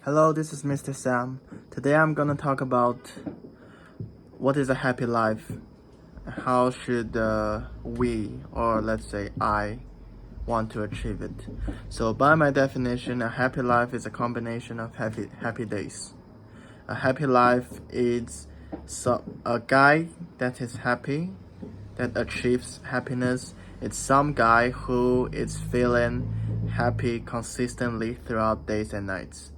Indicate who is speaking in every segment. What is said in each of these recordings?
Speaker 1: Hello, this is Mr. Sam. Today I'm gonna talk about what is a happy life. How should we, or let's say I, want to achieve it? So, by my definition, a happy life is a combination of happy days. A happy life is a guy that is happy, that achieves happiness. It's some guy who is feeling happy consistently throughout days and nights.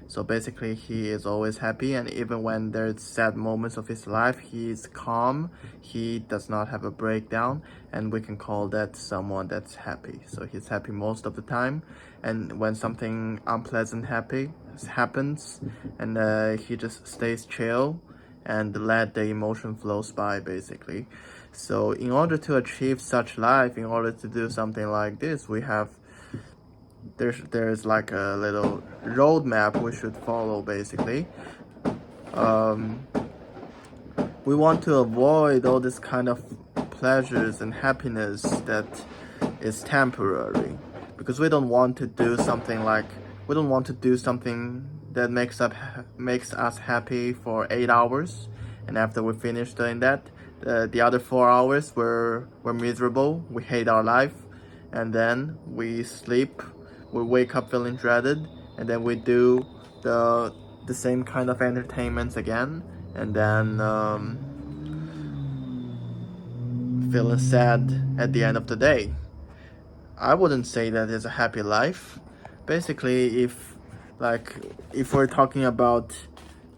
Speaker 1: So basically, he is always happy, and even when there's sad moments of his life, he is calm. He does not have a breakdown, and we can call that someone that's happy. So he's happy most of the time, and when something unpleasant happens, and he just stays chill and let the emotion flows by, basically. So in order to achieve such life, in order to do something like this, there's like a little roadmap we should follow, basically. We want to avoid all this kind of pleasures and happiness that is temporary, because we don't want to do something that makes us happy for 8 hours, and after we finish doing that, the other 4 hours we're miserable, we hate our life, and then we sleep, we wake up feeling dreaded, and then we do the same kind of entertainments again, and then feeling sad at the end of the day. I wouldn't say that is a happy life. Basically, if we're talking about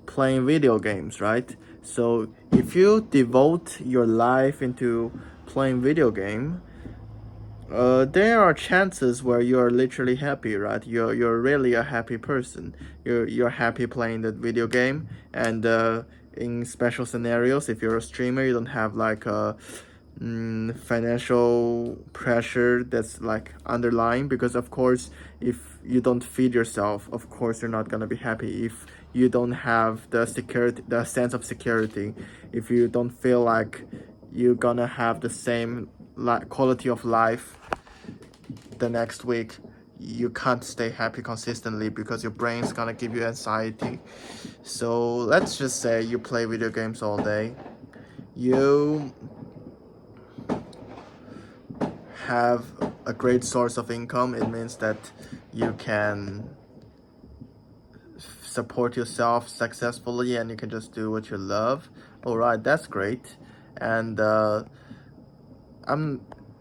Speaker 1: playing video games, right? So if you devote your life into playing video game, there are chances where you're literally happy, right? You're really a happy person. You're happy playing the video game, and in special scenarios, if you're a streamer, you don't have like a financial pressure that's like underlying, because of course, if you don't feed yourself, of course you're not gonna be happy. If you don't have the sense of security, if you don't feel like you're gonna have the same quality of life the next week, you can't stay happy consistently, because your brain's gonna give you anxiety. So let's just say you play video games all day, you have a great source of income. It means that you can support yourself successfully, and you can just do what you love. All right, that's great. And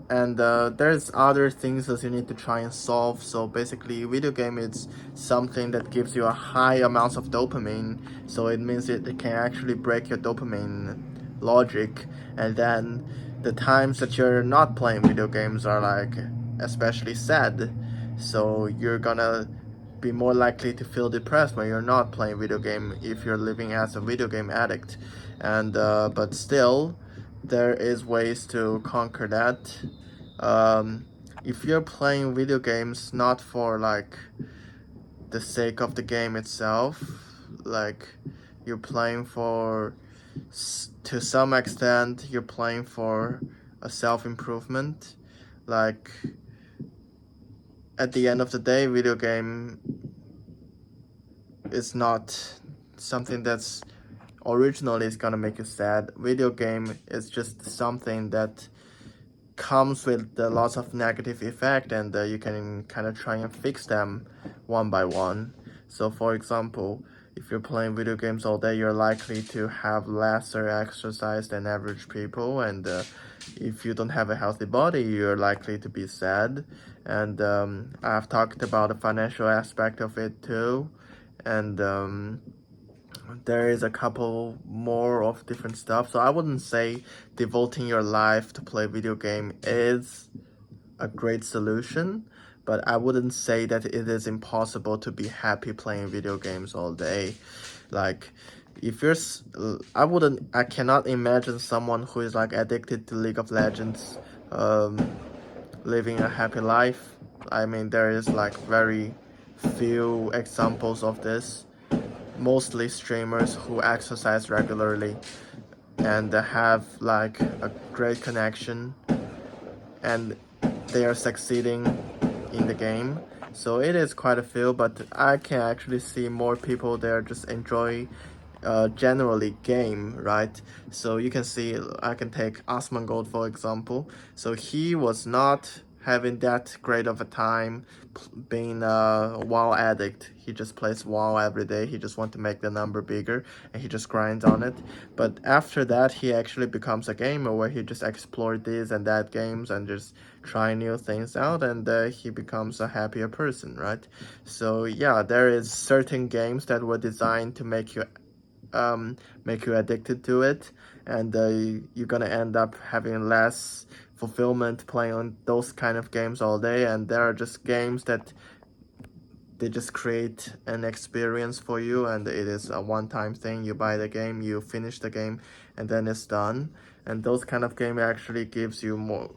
Speaker 1: there's other things that you need to try and solve. So basically, video game is something that gives you a high amounts of dopamine, so it means it can actually break your dopamine logic. And then the times that you're not playing video games are like especially sad, so you're gonna be more likely to feel depressed when you're not playing video game, if you're living as a video game addict. And but still, there is ways to conquer that. If you're playing video games not for like the sake of the game itself, like you're playing for, to some extent, you're playing for a self-improvement, like at the end of the day, video game is not something that's originally is gonna make you sad. Video game is just something that comes with lots of negative effect, and you can kind of try and fix them one by one. So for example, if you're playing video games all day, you're likely to have lesser exercise than average people, and if you don't have a healthy body, you're likely to be sad. And I've talked about the financial aspect of it too, and there is a couple more of different stuff. So I wouldn't say devoting your life to play video game is a great solution, but I wouldn't say that it is impossible to be happy playing video games all day. Like, if you're I cannot imagine someone who is like addicted to League of Legends living a happy life. I mean, there is like very few examples of this. Mostly streamers who exercise regularly and have like a great connection, and they are succeeding in the game, So it is quite a few, but I can actually see more people there just enjoy generally game, right? So you can see, I can take Asmongold for example. So he was not having that great of a time being a WoW addict. He just plays WoW every day. He just want to make the number bigger and he just grinds on it. But after that, he actually becomes a gamer where he just explore this and that games and just try new things out, and he becomes a happier person, right? So yeah, there is certain games that were designed to make you addicted to it, and you're gonna end up having less fulfillment playing on those kind of games all day. And there are just games that they just create an experience for you, and it is a one-time thing. You buy the game, you finish the game, and then it's done. And those kind of game actually gives you more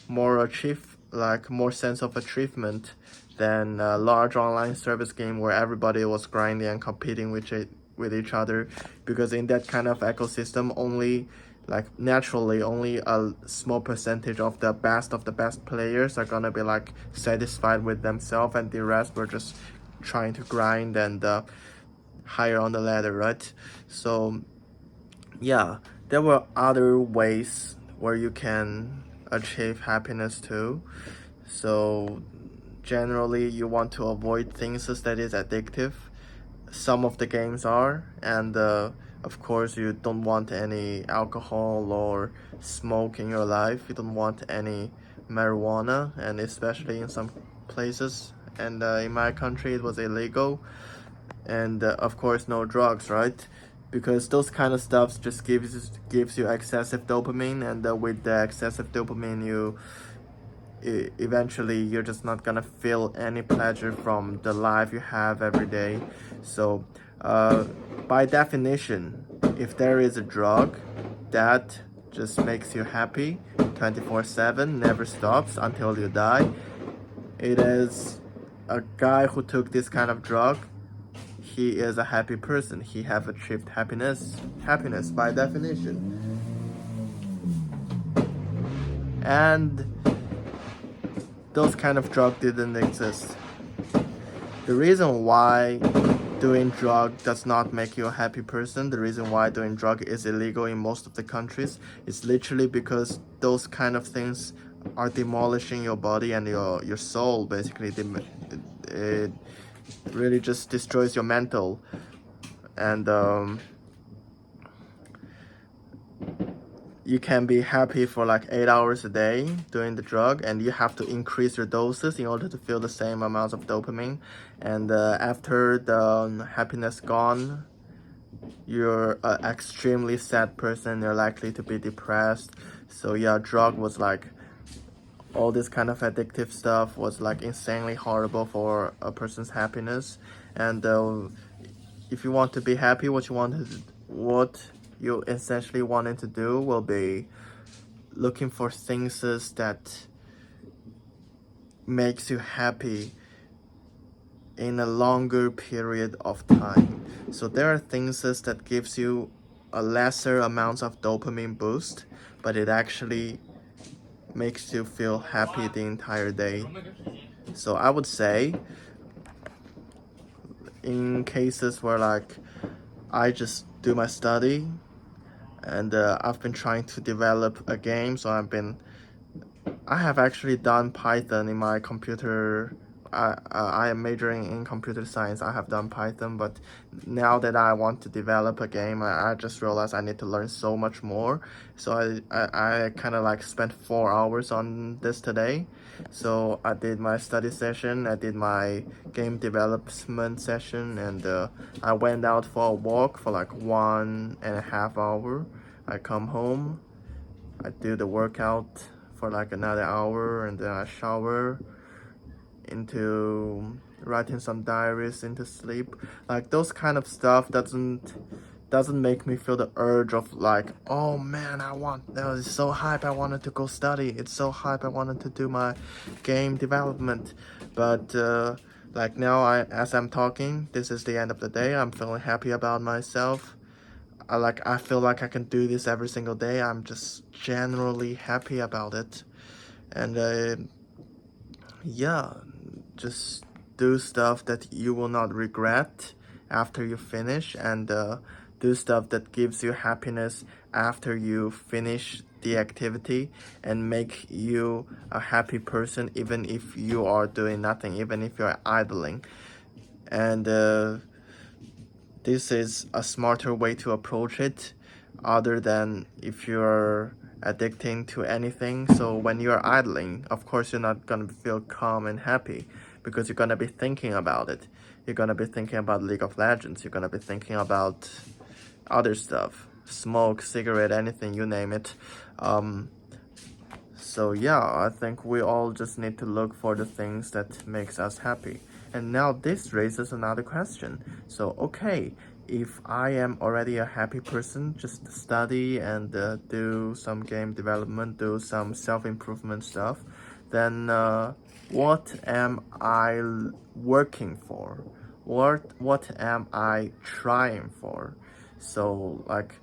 Speaker 1: more sense of achievement than a large online service game where everybody was grinding and competing with each other. Because in that kind of ecosystem, only like naturally only a small percentage of the best players are gonna be like satisfied with themselves, and the rest were just trying to grind and higher on the ladder, right? So yeah, there were other ways where you can achieve happiness too. So generally you want to avoid things that is addictive. Some of the games are, and of course you don't want any alcohol or smoke in your life. You don't want any marijuana, and especially in some places, and in my country it was illegal. And of course no drugs, right? Because those kind of stuff just gives you excessive dopamine, and with the excessive dopamine eventually you're just not gonna feel any pleasure from the life you have every day. So by definition, if there is a drug that just makes you happy 24/7, never stops until you die, it is a guy who took this kind of drug. He is a happy person. He have achieved happiness by definition. And those kind of drug didn't exist. The reason why doing drug does not make you a happy person, the reason why doing drug is illegal in most of the countries, is literally because those kind of things are demolishing your body and your soul. Basically, it really just destroys your mental. And you can be happy for like 8 hours a day doing the drug, and you have to increase your doses in order to feel the same amount of dopamine. And after the happiness gone, you're an extremely sad person. You're likely to be depressed. So yeah, drug was like, all this kind of addictive stuff was like insanely horrible for a person's happiness. And if you want to be happy, what you essentially wanted to do will be looking for things that makes you happy in a longer period of time. So there are things that gives you a lesser amount of dopamine boost, but it actually makes you feel happy the entire day. So I would say, in cases where like I just do my study, and I've been trying to develop a game, so I have actually done Python in my computer. I am majoring in computer science. I have done Python, but now that I want to develop a game, I just realized I need to learn so much more. So I kind of like spent 4 hours on this today. So I did my study session, I did my game development session, and I went out for a walk for like 1.5 hours. I come home, I do the workout for like another hour, and then I shower into writing some diaries into sleep. Like those kind of stuff doesn't make me feel the urge of like, oh man, that was so hype, I wanted to go study, it's so hype, I wanted to do my game development. But like now, as I'm talking, this is the end of the day, I'm feeling happy about myself. I feel like I can do this every single day. I'm just generally happy about it. And yeah, just do stuff that you will not regret after you finish, and do stuff that gives you happiness after you finish the activity, and make you a happy person even if you are doing nothing, even if you're idling. And this is a smarter way to approach it, other than if you're addicting to anything. So when you're idling, of course you're not gonna feel calm and happy, because you're gonna be thinking about it. You're gonna be thinking about League of Legends. You're gonna be thinking about other stuff, smoke, cigarette, anything, you name it. So yeah, I think we all just need to look for the things that makes us happy. And now this raises another question. So okay, if I am already a happy person, just study and do some game development, do some self-improvement stuff, then what am I working for? What am I trying for? So like,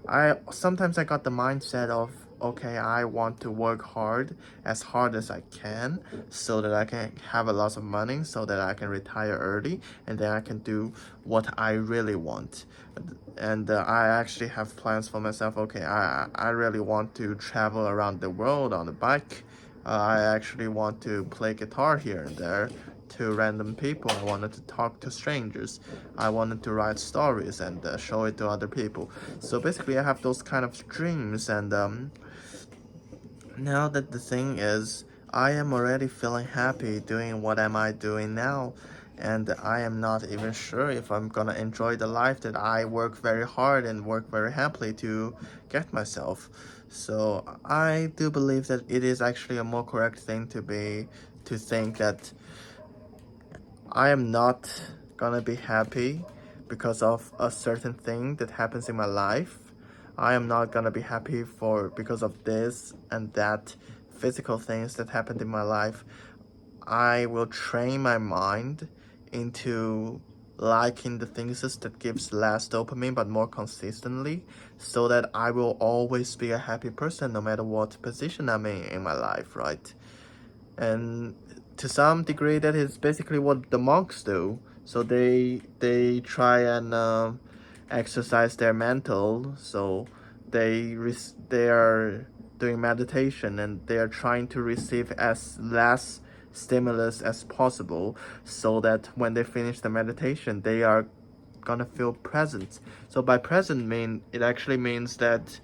Speaker 1: I sometimes I got the mindset of, okay, I want to work hard as I can, so that I can have a lot of money, so that I can retire early, and then I can do what I really want. And I actually have plans for myself. Okay, I really want to travel around the world on a bike. I actually want to play guitar here and there to random people. I wanted to talk to strangers. I wanted to write stories and show it to other people. So basically, I have those kind of dreams, and now that the thing is, I am already feeling happy doing what am I doing now, and I am not even sure if I'm gonna enjoy the life that I work very hard and work very happily to get myself. So I do believe that it is actually a more correct thing to think that I am not gonna be happy because of a certain thing that happens in my life. I am not gonna be happy because of this and that physical things that happened in my life. I will train my mind into liking the things that gives less dopamine but more consistently, so that I will always be a happy person no matter what position I'm in my life, right? And to some degree, that is basically what the monks do. So they try and exercise their mental. So they are doing meditation, and they are trying to receive as less stimulus as possible, so that when they finish the meditation, they are gonna feel present. So by present it actually means that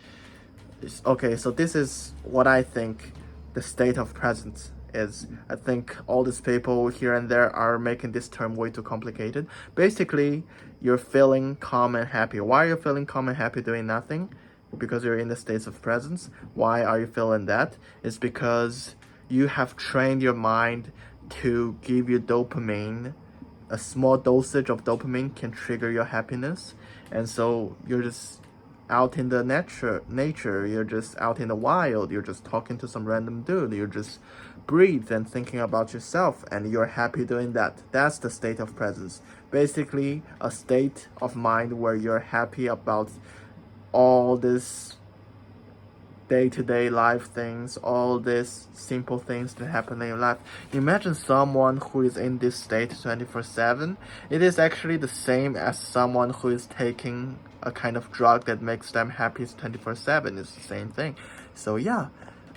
Speaker 1: okay, so this is what I think the state of presence is. I think all these people here and there are making this term way too complicated. Basically, you're feeling calm and happy. Why are you feeling calm and happy doing nothing? Because you're in the states of presence. Why are you feeling that? It's because you have trained your mind to give you dopamine. A small dosage of dopamine can trigger your happiness, and so you're just out in the nature, you're just out in the wild, you're just talking to some random dude, you're just breathe and thinking about yourself, and you're happy doing that. That's the state of presence. Basically, a state of mind where you're happy about all this day-to-day life things, all these simple things that happen in your life. Imagine someone who is in this state 24/7. It is actually the same as someone who is taking a kind of drug that makes them happy 24/7. It's the same thing. So yeah,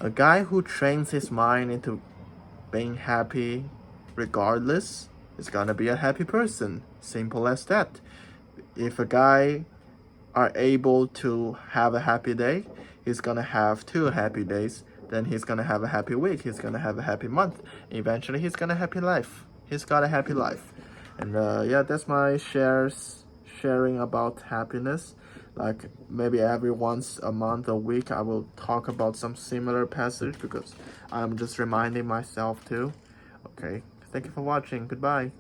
Speaker 1: a guy who trains his mind into being happy regardless is gonna be a happy person. Simple as that. If a guy are able to have a happy day, he's gonna have 2 happy days, then he's gonna have a happy week, he's gonna have a happy month, eventually he's gonna happy life. He's got a happy life. And yeah, that's my sharing about happiness. Like maybe every once a month, a week, I will talk about some similar passage, because I'm just reminding myself too. Okay, thank you for watching. Goodbye.